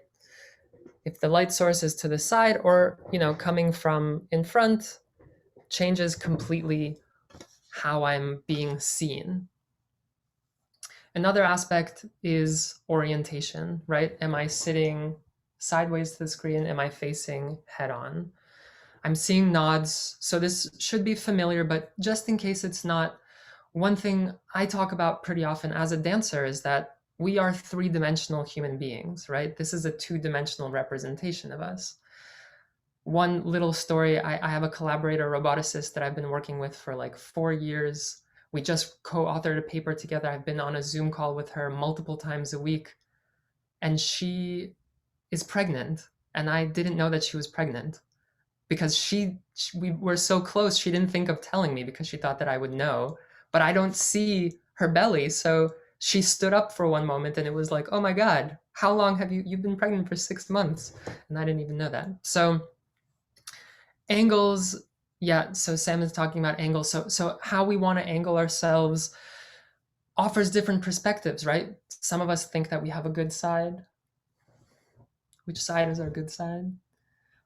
If the light source is to the side or, coming from in front, changes completely how I'm being seen. Another aspect is orientation, right? Am I sitting sideways to the screen? Am I facing head on? I'm seeing nods, so this should be familiar, but just in case it's not, one thing I talk about pretty often as a dancer is that we are three-dimensional human beings, right? This is a two-dimensional representation of us. One little story, I have a collaborator, roboticist that I've been working with for like 4 years. We just co-authored a paper together. I've been on a Zoom call with her multiple times a week, and she is pregnant, and I didn't know that she was pregnant because we were so close. She didn't think of telling me because she thought that I would know, but I don't see her belly. So she stood up for one moment, and it was like, oh my God, how long have you've been pregnant for 6 months? And I didn't even know that. So angles, yeah, so Sam is talking about angles. So how we want to angle ourselves offers different perspectives, right? Some of us think that we have a good side. Which side is our good side?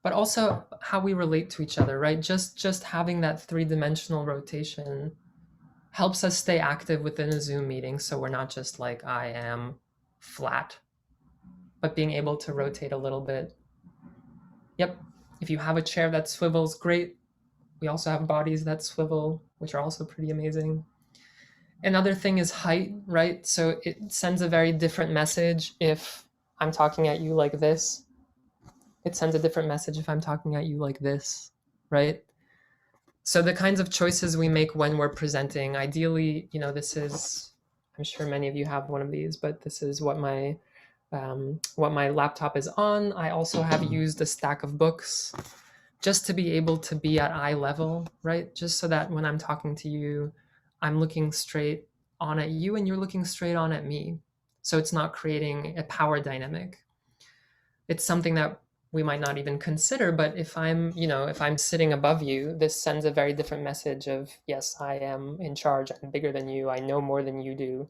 But also how we relate to each other, right? Just having that three-dimensional rotation helps us stay active within a Zoom meeting, so we're not just like, I am flat, but being able to rotate a little bit. Yep, if you have a chair that swivels, great. We also have bodies that swivel, which are also pretty amazing. Another thing is height, right? So it sends a very different message if I'm talking at you like this. It sends a different message if I'm talking at you like this, right? So the kinds of choices we make when we're presenting, ideally, this is, I'm sure many of you have one of these, but this is what my laptop is on. I also have used a stack of books just to be able to be at eye level, right? Just so that when I'm talking to you, I'm looking straight on at you and you're looking straight on at me. So it's not creating a power dynamic. It's something that we might not even consider, but if I'm sitting above you, this sends a very different message of, yes, I am in charge, I'm bigger than you, I know more than you do,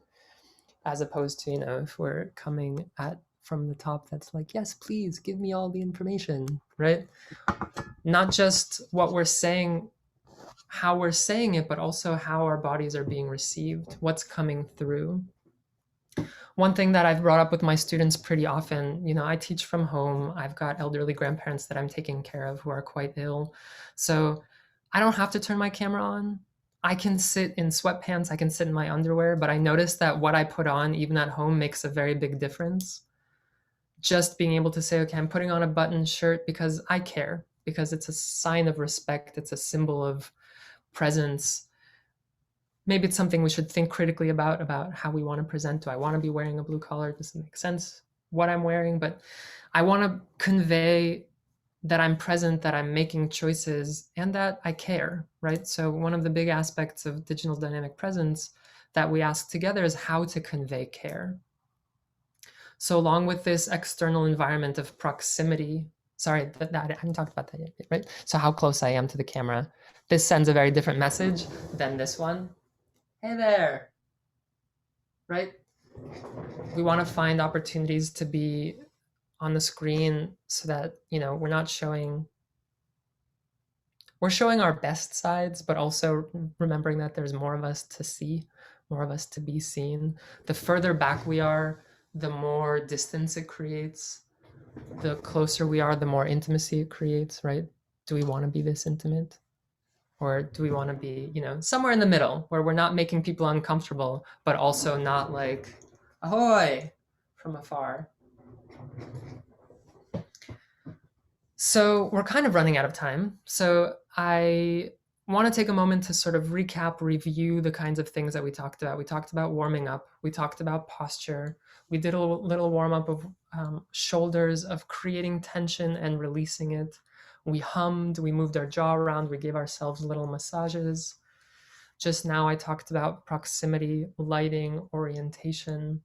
as opposed to, if we're coming at from the top, that's like, yes, please give me all the information, right? Not just what we're saying, how we're saying it, but also how our bodies are being received, what's coming through. One thing that I've brought up with my students pretty often, I teach from home. I've got elderly grandparents that I'm taking care of who are quite ill. So I don't have to turn my camera on. I can sit in sweatpants, I can sit in my underwear, but I notice that what I put on, even at home, makes a very big difference. Just being able to say, okay, I'm putting on a button shirt because I care, because it's a sign of respect, it's a symbol of presence. Maybe it's something we should think critically about how we want to present. Do I want to be wearing a blue collar? Does it make sense what I'm wearing? But I want to convey that I'm present, that I'm making choices, and that I care, right? So one of the big aspects of digital dynamic presence that we ask together is how to convey care. So along with this external environment of proximity, sorry, I haven't talked about that yet, right? So how close I am to the camera. This sends a very different message than this one. Hey there, right? We want to find opportunities to be on the screen so that, we're showing our best sides, but also remembering that there's more of us to see, more of us to be seen. The further back we are, the more distance it creates. The closer we are, the more intimacy it creates, right? Do we want to be this intimate? Or do we want to be, somewhere in the middle where we're not making people uncomfortable, but also not like, ahoy, from afar. So we're kind of running out of time. So I want to take a moment to sort of recap, review the kinds of things that we talked about. We talked about warming up. We talked about posture. We did a little warm up of shoulders, of creating tension and releasing it. We hummed, we moved our jaw around, we gave ourselves little massages. Just now I talked about proximity, lighting, orientation.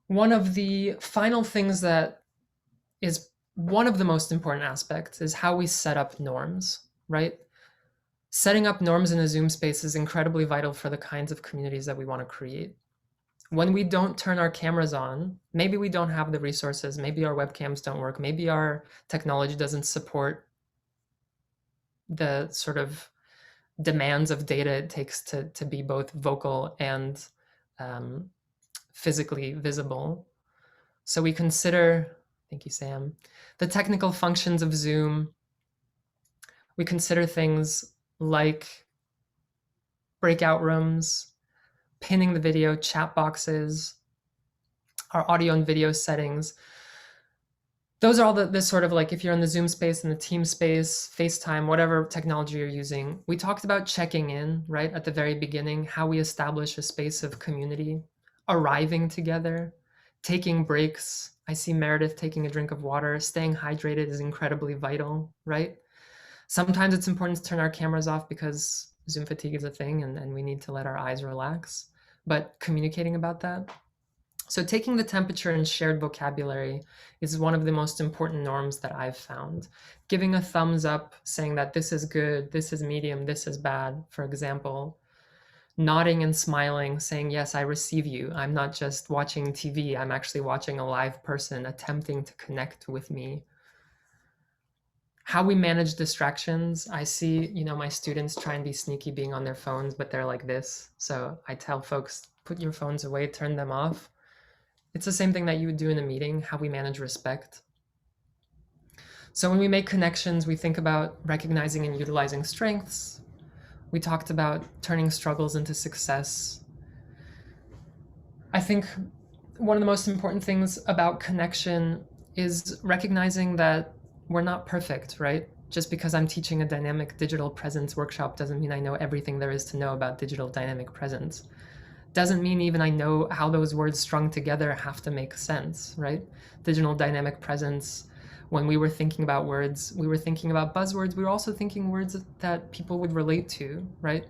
One of the final things that is one of the most important aspects is how we set up norms, right? Setting up norms in a Zoom space is incredibly vital for the kinds of communities that we want to create. When we don't turn our cameras on, maybe we don't have the resources, maybe our webcams don't work, maybe our technology doesn't support the sort of demands of data it takes to be both vocal and physically visible. So we consider, thank you, Sam, the technical functions of Zoom. We consider things like breakout rooms, pinning the video, chat boxes, our audio and video settings. Those are all the sort of like, if you're in the Zoom space, in the team space, FaceTime, whatever technology you're using. We talked about checking in, right, at the very beginning, how we establish a space of community, arriving together, taking breaks. I see Meredith taking a drink of water. Staying hydrated is incredibly vital, right? Sometimes it's important to turn our cameras off because Zoom fatigue is a thing and we need to let our eyes relax, but communicating about that. So taking the temperature and shared vocabulary is one of the most important norms that I've found. Giving a thumbs up, saying that this is good, this is medium, this is bad, for example. Nodding and smiling, saying, yes, I receive you. I'm not just watching TV, I'm actually watching a live person attempting to connect with me. How we manage distractions. I see, my students try and be sneaky being on their phones, but they're like this. So I tell folks, put your phones away, turn them off. It's the same thing that you would do in a meeting, how we manage respect. So when we make connections, we think about recognizing and utilizing strengths. We talked about turning struggles into success. I think one of the most important things about connection is recognizing that we're not perfect, right? Just because I'm teaching a dynamic digital presence workshop doesn't mean I know everything there is to know about digital dynamic presence. Doesn't mean even I know how those words strung together have to make sense, right? Digital dynamic presence, when we were thinking about words, we were thinking about buzzwords, we were also thinking words that people would relate to, right?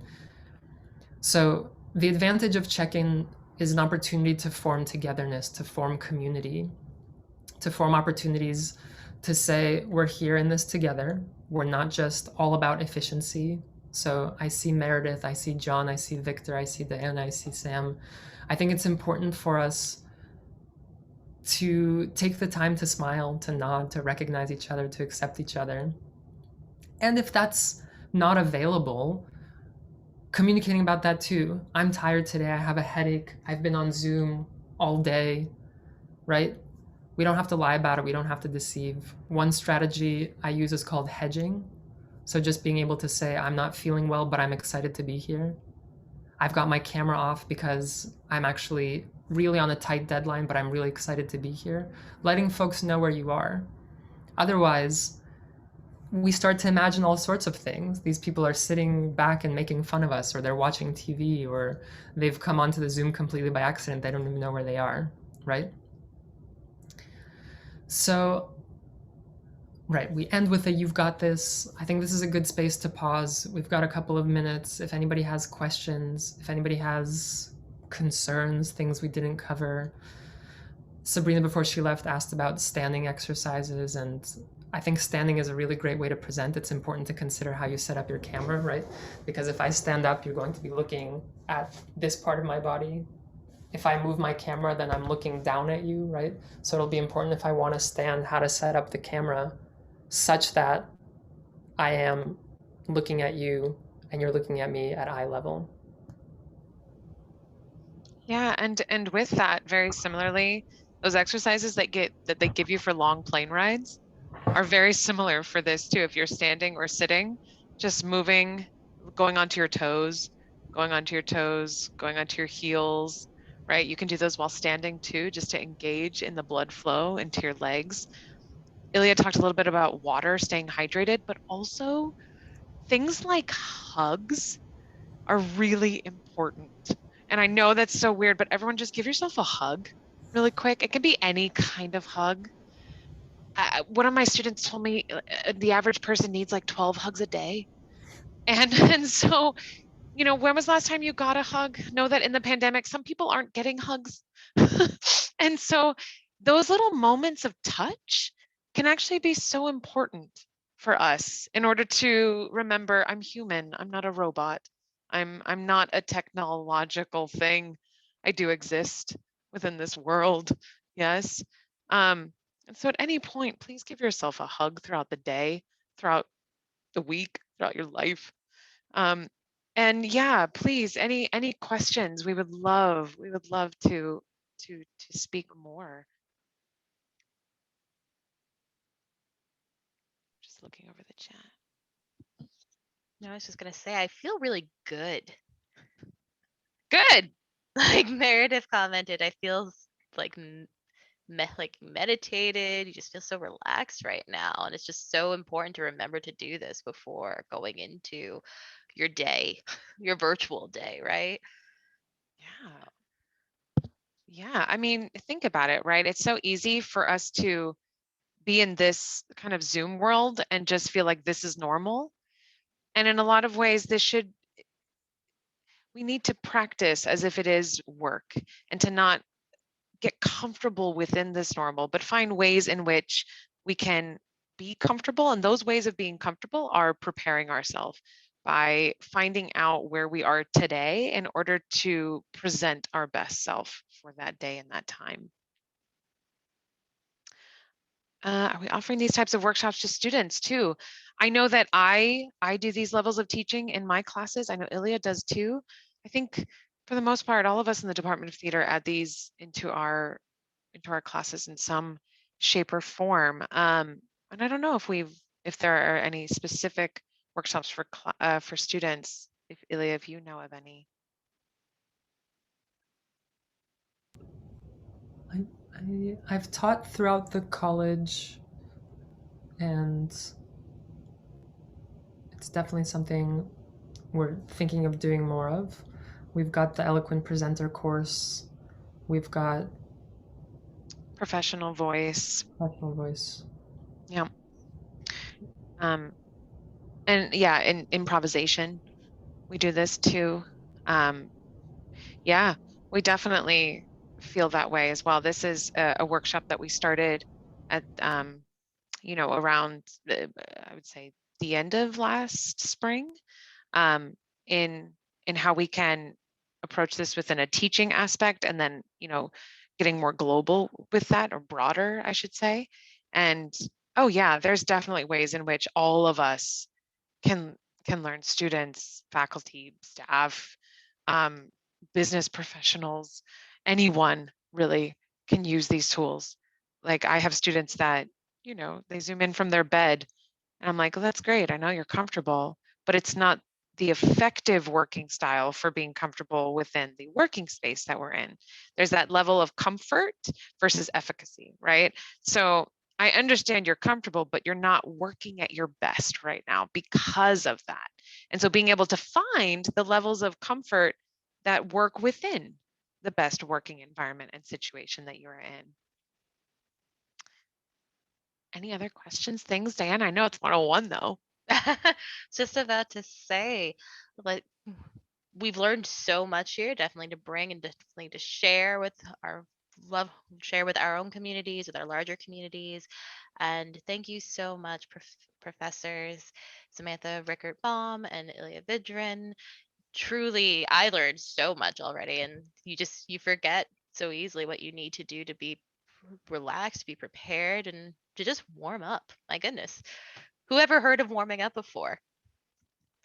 So the advantage of check-in is an opportunity to form togetherness, to form community, to form opportunities to say, we're here in this together. We're not just all about efficiency. So I see Meredith, I see John, I see Victor, I see Diana, I see Sam. I think it's important for us to take the time to smile, to nod, to recognize each other, to accept each other. And if that's not available, communicating about that too. I'm tired today, I have a headache, I've been on Zoom all day, right? We don't have to lie about it, we don't have to deceive. One strategy I use is called hedging. So just being able to say, I'm not feeling well, but I'm excited to be here. I've got my camera off because I'm actually really on a tight deadline, but I'm really excited to be here. Letting folks know where you are. Otherwise, we start to imagine all sorts of things. These people are sitting back and making fun of us, or they're watching TV, or they've come onto the Zoom completely by accident. They don't even know where they are, right? So, right, we end with a you've got this. I think this is a good space to pause. We've got a couple of minutes. If anybody has questions, if anybody has concerns, things we didn't cover. Sabrina, before she left, asked about standing exercises, and I think standing is a really great way to present. It's important to consider how you set up your camera, right? Because if I stand up, you're going to be looking at this part of my body. If I move my camera, then I'm looking down at you, right? So it'll be important if I want to stand, how to set up the camera such that I am looking at you and you're looking at me at eye level. Yeah, and with that, very similarly, those exercises that they give you for long plane rides are very similar for this too. If you're standing or sitting, just moving, going onto your toes, going onto your toes, going onto your heels, right? You can do those while standing too, just to engage in the blood flow into your legs. Ilya talked a little bit about water, staying hydrated, but also things like hugs are really important. And I know that's so weird, but everyone just give yourself a hug really quick. It can be any kind of hug. One of my students told me the average person needs like 12 hugs a day. And and so, when was the last time you got a hug? Know that in the pandemic, some people aren't getting hugs. And so those little moments of touch can actually be so important for us in order to remember I'm human, I'm not a robot. I'm not a technological thing. I do exist within this world. Yes. And so at any point, please give yourself a hug throughout the day, throughout the week, throughout your life. Um, and yeah, please, any questions? We would love to speak more. Just looking over the chat. No, I was just gonna say I feel really good. Good. Like Meredith commented, I feel like meditated. You just feel so relaxed right now, and it's just so important to remember to do this before going into your day, your virtual day, right? Yeah. I mean, think about it, right? It's so easy for us to be in this kind of Zoom world and just feel like this is normal. And in a lot of ways, we need to practice as if it is work and to not get comfortable within this normal, but find ways in which we can be comfortable. And those ways of being comfortable are preparing ourselves by finding out where we are today in order to present our best self for that day and that time. Are we offering these types of workshops to students too? I know that I do these levels of teaching in my classes. I know Ilya does too. I think for the most part, all of us in the Department of Theater add these into our classes in some shape or form. And I don't know if there are any specific workshops for students. If Ilya, if you know of any. I've taught throughout the college, and it's definitely something we're thinking of doing more of. We've got the Eloquent Presenter course. We've got Professional voice. Professional Voice. Yeah. And yeah, in improvisation, we do this too. Yeah, we definitely feel that way as well. This is a workshop that we started at, around I would say the end of last spring, um, in how we can approach this within a teaching aspect, and then getting more global with that, or broader, I should say. And oh yeah, there's definitely ways in which all of us can learn, students, faculty, staff, um, business professionals, anyone really can use these tools. Like I have students that, they Zoom in from their bed, and I'm like, well, that's great. I know you're comfortable, but it's not the effective working style for being comfortable within the working space that we're in. There's that level of comfort versus efficacy, right? So I understand you're comfortable, but you're not working at your best right now because of that. And so being able to find the levels of comfort that work within the best working environment and situation that you're in. Any other questions, things, Diana? I know it's 101 though. Just about to say, like, we've learned so much here, definitely to bring and definitely to share with our own communities, with our larger communities. And thank you so much, professors Samantha Richert Boehm and Ilya Vidrin. Truly, I learned so much already, and you forget so easily what you need to do to be relaxed, be prepared, and to just warm up. My goodness, who ever heard of warming up before?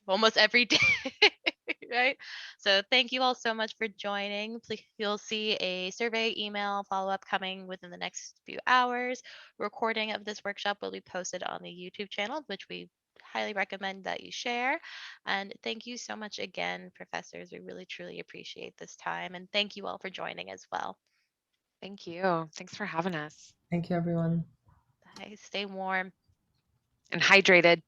Almost every day. Right? So thank you all so much for joining. Please, you'll see a survey email follow-up coming within the next few hours. Recording of this workshop will be posted on the YouTube channel, which we highly recommend that you share. And thank you so much again, professors. We really truly appreciate this time. And thank you all for joining as well. Thank you. Thanks for having us. Thank you, everyone. Bye. Stay warm. And hydrated.